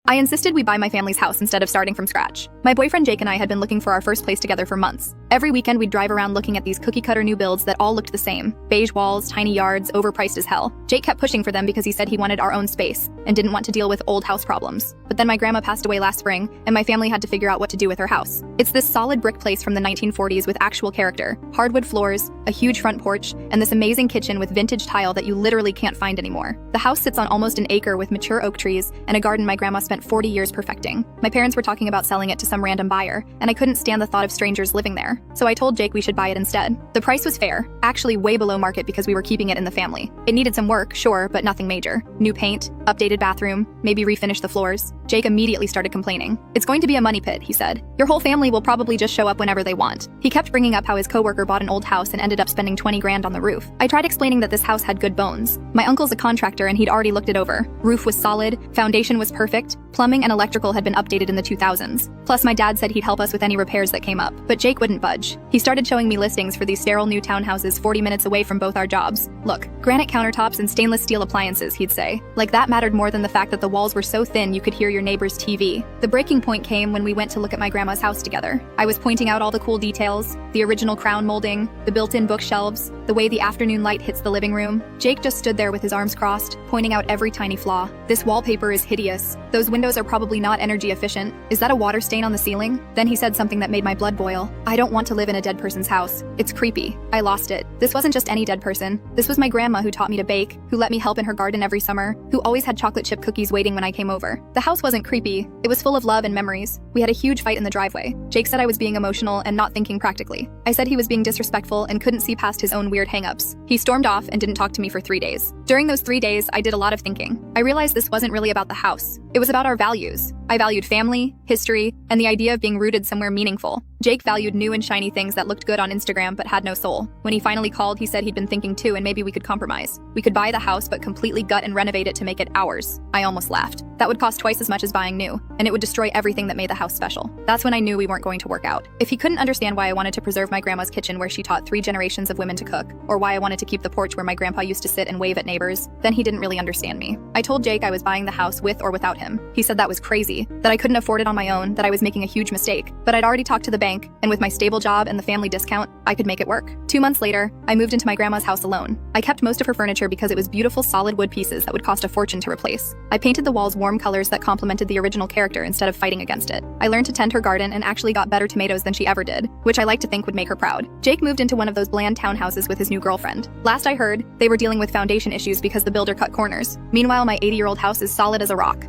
I insisted we buy my family's house instead of starting from scratch. My boyfriend Jake and I had been looking for our first place together for months. Every weekend we'd drive around looking at these cookie-cutter new builds that all looked the same. Beige walls, tiny yards, overpriced as hell. Jake kept pushing for them because he said he wanted our own space and didn't want to deal with old house problems. But then my grandma passed away last spring, and my family had to figure out what to do with her house. It's this solid brick place from the 1940s with actual character. Hardwood floors, a huge front porch, and this amazing kitchen with vintage tile that you literally can't find anymore. The house sits on almost an acre with mature oak trees and a garden my grandma spent 40 years perfecting. My parents were talking about selling it to some random buyer, and I couldn't stand the thought of strangers living there. So I told Jake we should buy it instead. The price was fair, actually way below market because we were keeping it in the family. It needed some work, sure, but nothing major. New paint, updated bathroom, maybe refinish the floors. Jake immediately started complaining. "It's going to be a money pit," he said. "Your whole family will probably just show up whenever they want." He kept bringing up how his coworker bought an old house and ended up spending 20 grand on the roof. I tried explaining that this house had good bones. My uncle's a contractor and he'd already looked it over. Roof was solid, foundation was perfect, plumbing and electrical had been updated in the 2000s. Plus my dad said he'd help us with any repairs that came up. But Jake wouldn't budge. He started showing me listings for these sterile new townhouses 40 minutes away from both our jobs. "Look, granite countertops and stainless steel appliances," he'd say. Like that mattered more than the fact that the walls were so thin you could hear your neighbor's TV. The breaking point came when we went to look at my grandma's house together. I was pointing out all the cool details, the original crown molding, the built-in bookshelves, the way the afternoon light hits the living room. Jake just stood there with his arms crossed, pointing out every tiny flaw. "This wallpaper is hideous. Those windows are probably not energy efficient. Is that a water stain on the ceiling?" Then he said something that made my blood boil. "I don't want to live in a dead person's house. It's creepy." I lost it. This wasn't just any dead person. This was my grandma who taught me to bake, who let me help in her garden every summer, who always had chocolate chip cookies waiting when I came over. The house wasn't creepy. It was full of love and memories. We had a huge fight in the driveway. Jake said I was being emotional and not thinking practically. I said he was being disrespectful and couldn't see past his own weird hang-ups. He stormed off and didn't talk to me for 3 days. During those 3 days, I did a lot of thinking. I realized this wasn't really about the house. It was about our values. I valued family, history, and the idea of being rooted somewhere meaningful. Jake valued new and shiny things that looked good on Instagram but had no soul. When he finally called, he said he'd been thinking too and maybe we could compromise. We could buy the house but completely gut and renovate it to make it ours. I almost laughed. That would cost twice as much as buying new, and it would destroy everything that made the house special. That's when I knew we weren't going to work out. If he couldn't understand why I wanted to preserve my grandma's kitchen where she taught 3 generations of women to cook, or why I wanted to keep the porch where my grandpa used to sit and wave at neighbors, then he didn't really understand me. I told Jake I was buying the house with or without him. He said that was crazy, that I couldn't afford it on my own, that I was making a huge mistake. But I'd already talked to the bank, and with my stable job and the family discount, I could make it work. 2 months later, I moved into my grandma's house alone. I kept most of her furniture because it was beautiful solid wood pieces that would cost a fortune to replace. I painted the walls warm colors that complemented the original character instead of fighting against it. I learned to tend her garden and actually got better tomatoes than she ever did, which I like to think would make her proud. Jake moved into one of those bland townhouses with his new girlfriend. Last I heard, they were dealing with foundation issues because the builder cut corners. Meanwhile, my 80-year-old house is solid as a rock.